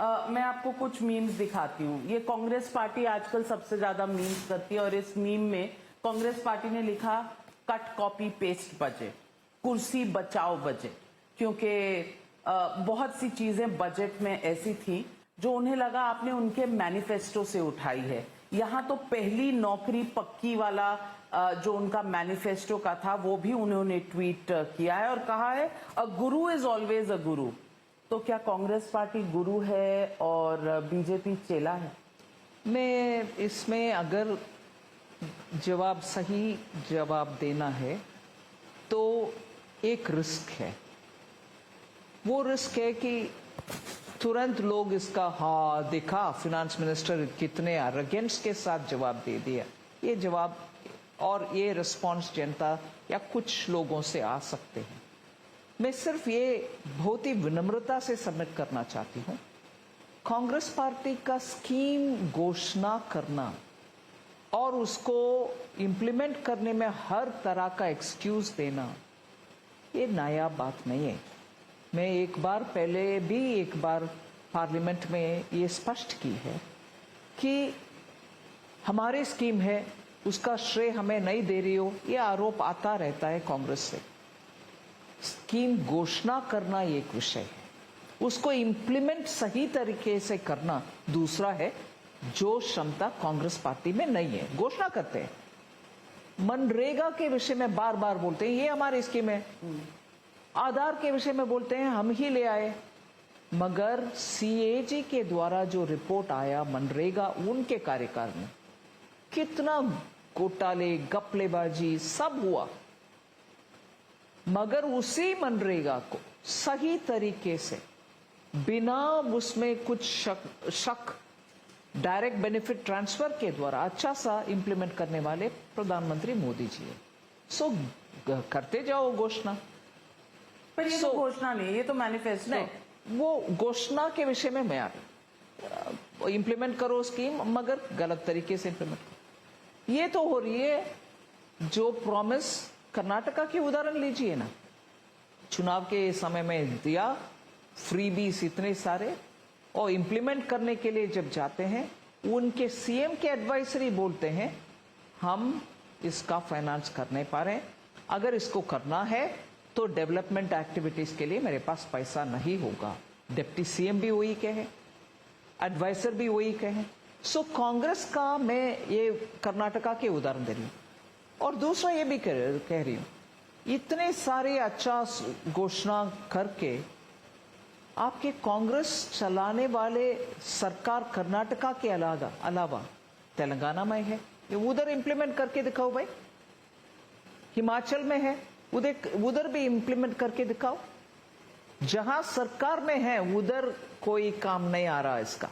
मैं आपको कुछ मीम्स दिखाती हूँ। ये कांग्रेस पार्टी आजकल सबसे ज्यादा मीम्स करती है और इस मीम में कांग्रेस पार्टी ने लिखा कट कॉपी पेस्ट बजट, कुर्सी बचाओ बजट, क्योंकि बहुत सी चीजें बजट में ऐसी थी जो उन्हें लगा आपने उनके मैनिफेस्टो से उठाई है। यहाँ तो पहली नौकरी पक्की वाला जो उनका मैनिफेस्टो का था वो भी उन्होंने ट्वीट किया है और कहा है अ गुरु इज ऑलवेज अ गुरु। तो क्या कांग्रेस पार्टी गुरु है और बीजेपी चेला है? मैं इसमें अगर सही जवाब देना है तो एक रिस्क है। वो रिस्क है कि तुरंत लोग इसका हाँ देखा फाइनेंस मिनिस्टर कितने एरोगेंस के साथ जवाब दे दिया। ये जवाब और ये रिस्पॉन्स जनता या कुछ लोगों से आ सकते हैं। मैं सिर्फ ये बहुत ही विनम्रता से सबमिट करना चाहती हूँ। कांग्रेस पार्टी का स्कीम घोषणा करना और उसको इम्प्लीमेंट करने में हर तरह का एक्सक्यूज देना ये नया बात नहीं है। मैं एक बार पार्लियामेंट में ये स्पष्ट की है कि हमारी स्कीम है, उसका श्रेय हमें नहीं दे रही हो, ये आरोप आता रहता है कांग्रेस से। स्कीम घोषणा करना एक विषय है, उसको इम्प्लीमेंट सही तरीके से करना दूसरा है, जो क्षमता कांग्रेस पार्टी में नहीं है। घोषणा करते हैं, मनरेगा के विषय में बार बार बोलते हैं ये हमारी स्कीम है, आधार के विषय में बोलते हैं हम ही ले आए, मगर सीएजी के द्वारा जो रिपोर्ट आया मनरेगा उनके कार्यकाल में कितना घोटाले गपलेबाजी सब हुआ, मगर उसी मनरेगा को सही तरीके से बिना उसमें कुछ शक डायरेक्ट बेनिफिट ट्रांसफर के द्वारा अच्छा सा इंप्लीमेंट करने वाले प्रधानमंत्री मोदी जी है। सो करते जाओ घोषणा। पर ये तो घोषणा नहीं, ये तो मैनिफेस्टो नहीं, वो घोषणा के विषय में मैं इंप्लीमेंट करो स्कीम, मगर गलत तरीके से इंप्लीमेंट करो। ये तो हो रही है जो प्रॉमिस कर्नाटका के उदाहरण लीजिए ना, चुनाव के समय में दिया फ्रीबीज इतने सारे, और इंप्लीमेंट करने के लिए जब जाते हैं उनके सीएम के एडवाइजरी बोलते हैं हम इसका फाइनेंस कर नहीं पा रहे हैं, अगर इसको करना है तो डेवलपमेंट एक्टिविटीज के लिए मेरे पास पैसा नहीं होगा। डिप्टी सीएम भी वही कहे, एडवाइजर भी वही कहे। सो कांग्रेस का मैं ये कर्नाटका के उदाहरण दे रही हूँ। और दूसरा ये भी कह रही हूँ, इतने सारे अच्छा घोषणा करके आपके कांग्रेस चलाने वाले सरकार कर्नाटका के अलावा तेलंगाना में है, ये उधर इंप्लीमेंट करके दिखाओ भाई। हिमाचल में है, उधर भी इंप्लीमेंट करके दिखाओ। जहां सरकार में है उधर कोई काम नहीं आ रहा इसका,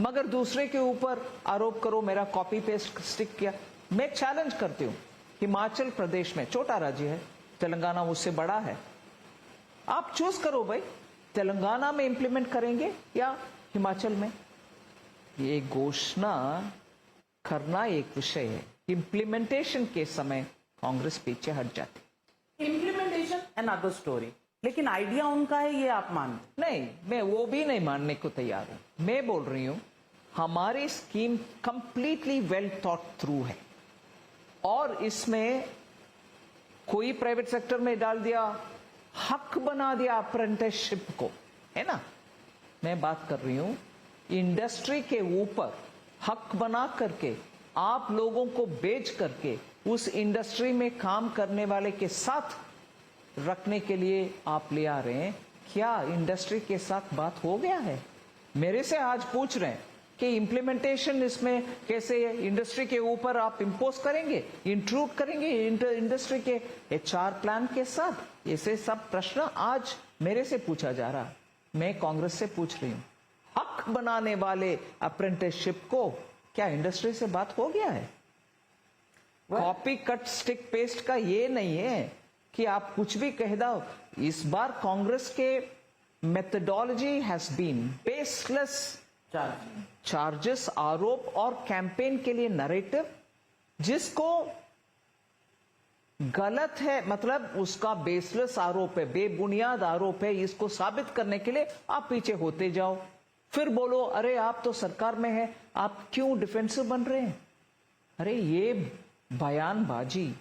मगर दूसरे के ऊपर आरोप करो मेरा कॉपी पेस्ट स्टिक किया। मैं चैलेंज करती हूं, हिमाचल प्रदेश में छोटा राज्य है, तेलंगाना उससे बड़ा है, आप चूज करो भाई, तेलंगाना में इंप्लीमेंट करेंगे या हिमाचल में। ये घोषणा करना एक विषय है, इंप्लीमेंटेशन के समय कांग्रेस पीछे हट जाती। इंप्लीमेंटेशन अनदर स्टोरी, लेकिन आइडिया उनका है ये आप मानते? नहीं, मैं वो भी नहीं मानने को तैयार हूं। मैं बोल रही हूं हमारी scheme completely well thought through है और इसमें कोई प्राइवेट सेक्टर में डाल दिया, हक बना दिया अप्रेंटिसशिप को, है ना। मैं बात कर रही हूं इंडस्ट्री के ऊपर हक बना करके आप लोगों को बेच करके उस इंडस्ट्री में काम करने वाले के साथ रखने के लिए आप ले आ रहे हैं। क्या इंडस्ट्री के साथ बात हो गया है? मेरे से आज पूछ रहे हैं कि इम्प्लीमेंटेशन इसमें कैसे है, इंडस्ट्री के ऊपर आप इंपोज करेंगे, इंट्रूड करेंगे इंडस्ट्री के एचआर प्लान के साथ। ऐसे सब प्रश्न आज मेरे से पूछा जा रहा है। मैं कांग्रेस से पूछ रही हूं, हक बनाने वाले अप्रेंटिसशिप को क्या इंडस्ट्री से बात हो गया है? कॉपी कट स्टिक पेस्ट का ये नहीं है कि आप कुछ भी कह दो। इस बार कांग्रेस के methodology has been baseless charges, आरोप और कैंपेन के लिए नरेटिव जिसको गलत है, मतलब उसका बेसलेस आरोप है, बेबुनियाद आरोप है, इसको साबित करने के लिए आप पीछे होते जाओ। फिर बोलो अरे आप तो सरकार में है, आप क्यों डिफेंसिव बन रहे हैं? अरे ये बयानबाजी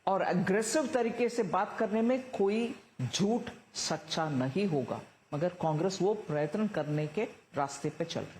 और अग्रेसिव तरीके से बात करने में कोई झूठ सच्चा नहीं होगा, मगर कांग्रेस वो प्रयत्न करने के रास्ते पे चल रही है।